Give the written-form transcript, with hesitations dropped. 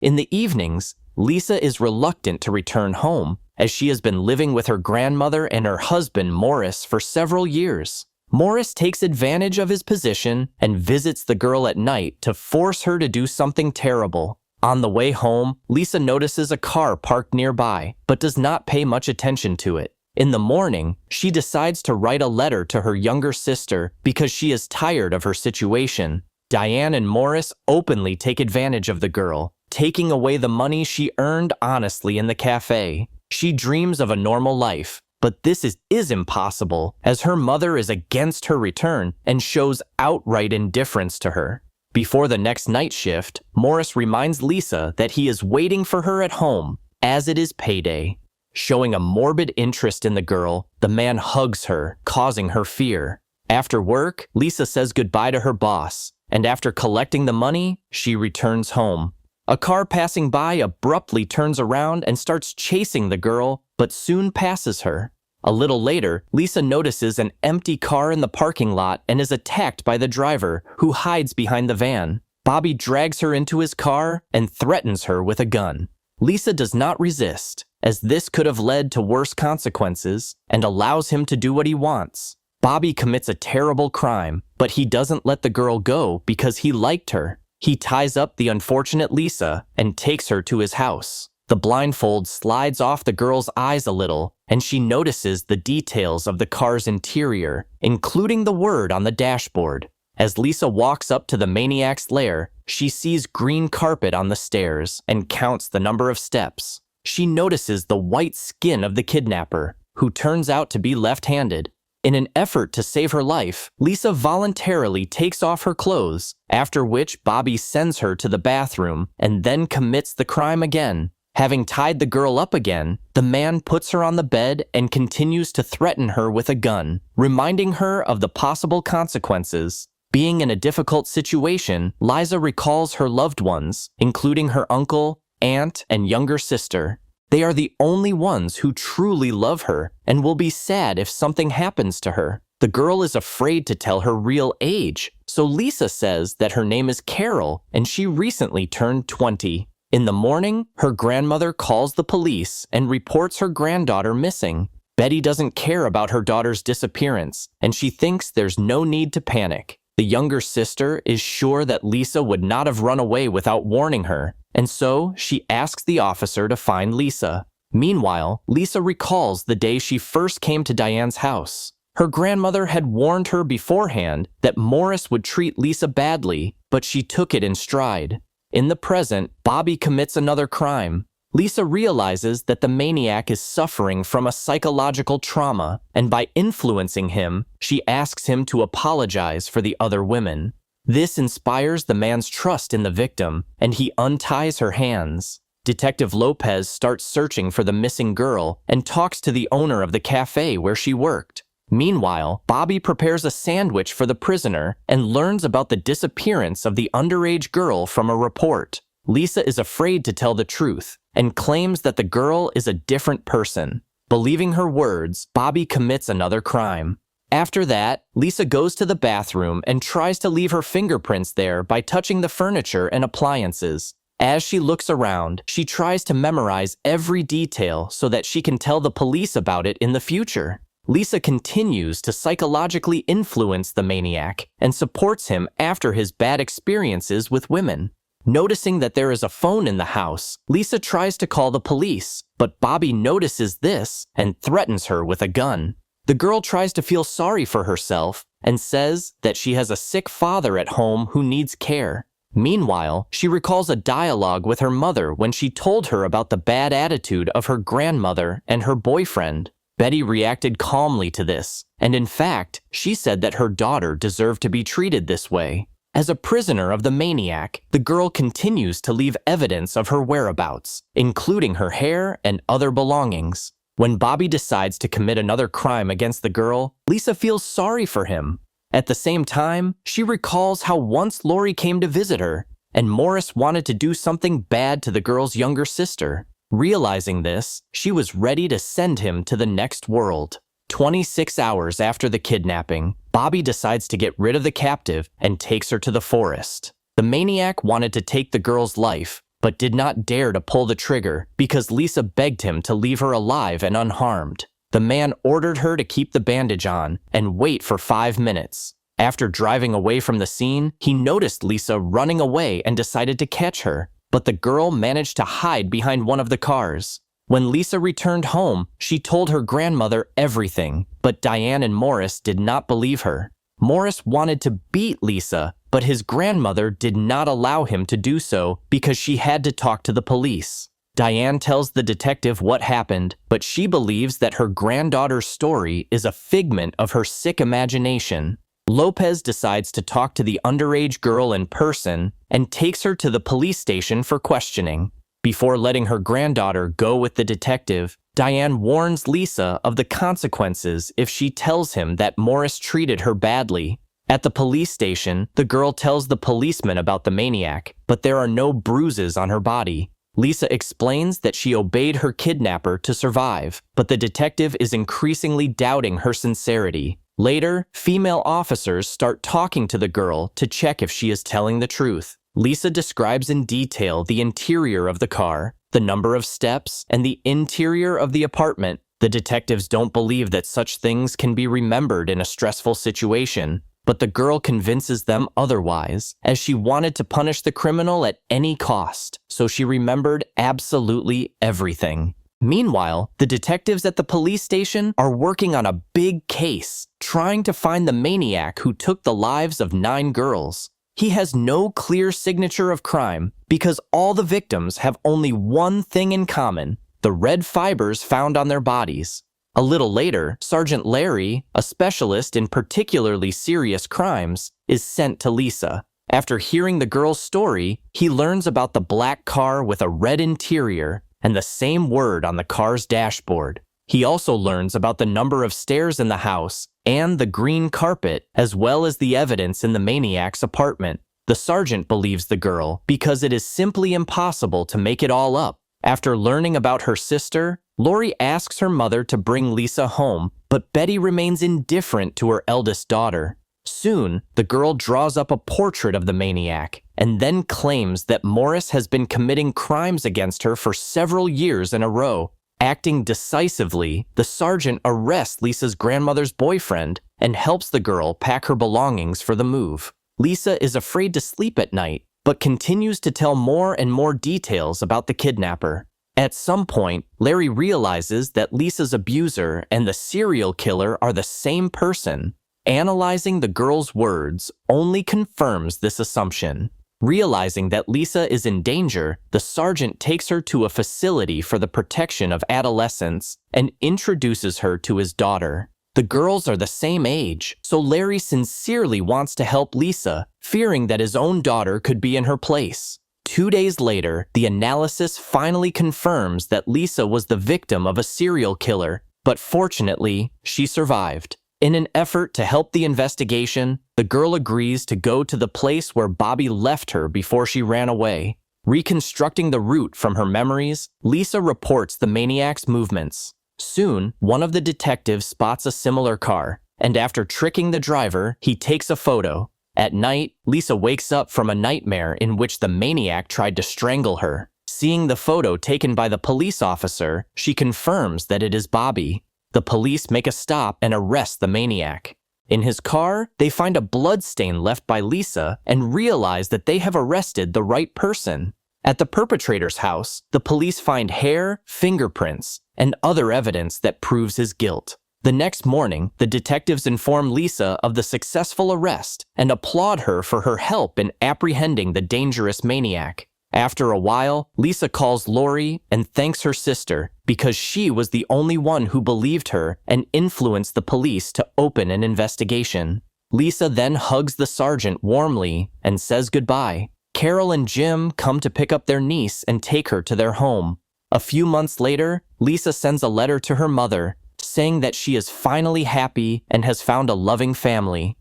In the evenings, Lisa is reluctant to return home, as she has been living with her grandmother and her husband Morris for several years. Morris takes advantage of his position and visits the girl at night to force her to do something terrible. On the way home, Lisa notices a car parked nearby, but does not pay much attention to it. In the morning, she decides to write a letter to her younger sister because she is tired of her situation. Diane and Morris openly take advantage of the girl, taking away the money she earned honestly in the cafe. She dreams of a normal life, but this is impossible, as her mother is against her return and shows outright indifference to her. Before the next night shift, Morris reminds Lisa that he is waiting for her at home, as it is payday. Showing a morbid interest in the girl, the man hugs her, causing her fear. After work, Lisa says goodbye to her boss, and after collecting the money, she returns home. A car passing by abruptly turns around and starts chasing the girl, but soon passes her. A little later, Lisa notices an empty car in the parking lot and is attacked by the driver, who hides behind the van. Bobby drags her into his car and threatens her with a gun. Lisa does not resist, as this could have led to worse consequences, and allows him to do what he wants. Bobby commits a terrible crime, but he doesn't let the girl go because he liked her. He ties up the unfortunate Lisa and takes her to his house. The blindfold slides off the girl's eyes a little, and she notices the details of the car's interior, including the word on the dashboard. As Lisa walks up to the maniac's lair, she sees green carpet on the stairs and counts the number of steps. She notices the white skin of the kidnapper, who turns out to be left-handed. In an effort to save her life, Lisa voluntarily takes off her clothes, after which Bobby sends her to the bathroom and then commits the crime again. Having tied the girl up again, the man puts her on the bed and continues to threaten her with a gun, reminding her of the possible consequences. Being in a difficult situation, Liza recalls her loved ones, including her uncle, aunt, and younger sister. They are the only ones who truly love her and will be sad if something happens to her. The girl is afraid to tell her real age, so Lisa says that her name is Carol and she recently turned 20. In the morning, her grandmother calls the police and reports her granddaughter missing. Betty doesn't care about her daughter's disappearance, and she thinks there's no need to panic. The younger sister is sure that Lisa would not have run away without warning her, and so she asks the officer to find Lisa. Meanwhile, Lisa recalls the day she first came to Diane's house. Her grandmother had warned her beforehand that Morris would treat Lisa badly, but she took it in stride. In the present, Bobby commits another crime. Lisa realizes that the maniac is suffering from a psychological trauma, and by influencing him, she asks him to apologize for the other women. This inspires the man's trust in the victim, and he unties her hands. Detective Lopez starts searching for the missing girl and talks to the owner of the cafe where she worked. Meanwhile, Bobby prepares a sandwich for the prisoner and learns about the disappearance of the underage girl from a report. Lisa is afraid to tell the truth and claims that the girl is a different person. Believing her words, Bobby commits another crime. After that, Lisa goes to the bathroom and tries to leave her fingerprints there by touching the furniture and appliances. As she looks around, she tries to memorize every detail so that she can tell the police about it in the future. Lisa continues to psychologically influence the maniac and supports him after his bad experiences with women. Noticing that there is a phone in the house, Lisa tries to call the police, but Bobby notices this and threatens her with a gun. The girl tries to feel sorry for herself and says that she has a sick father at home who needs care. Meanwhile, she recalls a dialogue with her mother when she told her about the bad attitude of her grandmother and her boyfriend. Betty reacted calmly to this, and in fact, she said that her daughter deserved to be treated this way. As a prisoner of the maniac, the girl continues to leave evidence of her whereabouts, including her hair and other belongings. When Bobby decides to commit another crime against the girl, Lisa feels sorry for him. At the same time, she recalls how once Lori came to visit her, and Morris wanted to do something bad to the girl's younger sister. Realizing this, she was ready to send him to the next world. 26 hours after the kidnapping, Bobby decides to get rid of the captive and takes her to the forest. The maniac wanted to take the girl's life, but did not dare to pull the trigger because Lisa begged him to leave her alive and unharmed. The man ordered her to keep the bandage on and wait for 5 minutes. After driving away from the scene, he noticed Lisa running away and decided to catch her, but the girl managed to hide behind one of the cars. When Lisa returned home, she told her grandmother everything, but Diane and Morris did not believe her. Morris wanted to beat Lisa, but his grandmother did not allow him to do so because she had to talk to the police. Diane tells the detective what happened, but she believes that her granddaughter's story is a figment of her sick imagination. Lopez decides to talk to the underage girl in person and takes her to the police station for questioning. Before letting her granddaughter go with the detective, Diane warns Lisa of the consequences if she tells him that Morris treated her badly. At the police station, the girl tells the policeman about the maniac, but there are no bruises on her body. Lisa explains that she obeyed her kidnapper to survive, but the detective is increasingly doubting her sincerity. Later, female officers start talking to the girl to check if she is telling the truth. Lisa describes in detail the interior of the car, the number of steps, and the interior of the apartment. The detectives don't believe that such things can be remembered in a stressful situation, but the girl convinces them otherwise, as she wanted to punish the criminal at any cost, so she remembered absolutely everything. Meanwhile, the detectives at the police station are working on a big case, trying to find the maniac who took the lives of 9 girls. He has no clear signature of crime because all the victims have only one thing in common: the red fibers found on their bodies. A little later, Sergeant Larry, a specialist in particularly serious crimes, is sent to Lisa. After hearing the girl's story, he learns about the black car with a red interior and the same word on the car's dashboard. He also learns about the number of stairs in the house and the green carpet, as well as the evidence in the maniac's apartment. The sergeant believes the girl because it is simply impossible to make it all up. After learning about her sister, Lori asks her mother to bring Lisa home, but Betty remains indifferent to her eldest daughter. Soon, the girl draws up a portrait of the maniac and then claims that Morris has been committing crimes against her for several years in a row. Acting decisively, the sergeant arrests Lisa's grandmother's boyfriend and helps the girl pack her belongings for the move. Lisa is afraid to sleep at night, but continues to tell more and more details about the kidnapper. At some point, Larry realizes that Lisa's abuser and the serial killer are the same person. Analyzing the girl's words only confirms this assumption. Realizing that Lisa is in danger, the sergeant takes her to a facility for the protection of adolescents and introduces her to his daughter. The girls are the same age, so Larry sincerely wants to help Lisa, fearing that his own daughter could be in her place. 2 days later, the analysis finally confirms that Lisa was the victim of a serial killer, but fortunately, she survived. In an effort to help the investigation, the girl agrees to go to the place where Bobby left her before she ran away. Reconstructing the route from her memories, Lisa reports the maniac's movements. Soon, one of the detectives spots a similar car, and after tricking the driver, he takes a photo. At night, Lisa wakes up from a nightmare in which the maniac tried to strangle her. Seeing the photo taken by the police officer, she confirms that it is Bobby. The police make a stop and arrest the maniac. In his car, they find a bloodstain left by Lisa and realize that they have arrested the right person. At the perpetrator's house, the police find hair, fingerprints, and other evidence that proves his guilt. The next morning, the detectives inform Lisa of the successful arrest and applaud her for her help in apprehending the dangerous maniac. After a while, Lisa calls Lori and thanks her sister because she was the only one who believed her and influenced the police to open an investigation. Lisa then hugs the sergeant warmly and says goodbye. Carol and Jim come to pick up their niece and take her to their home. A few months later, Lisa sends a letter to her mother saying that she is finally happy and has found a loving family.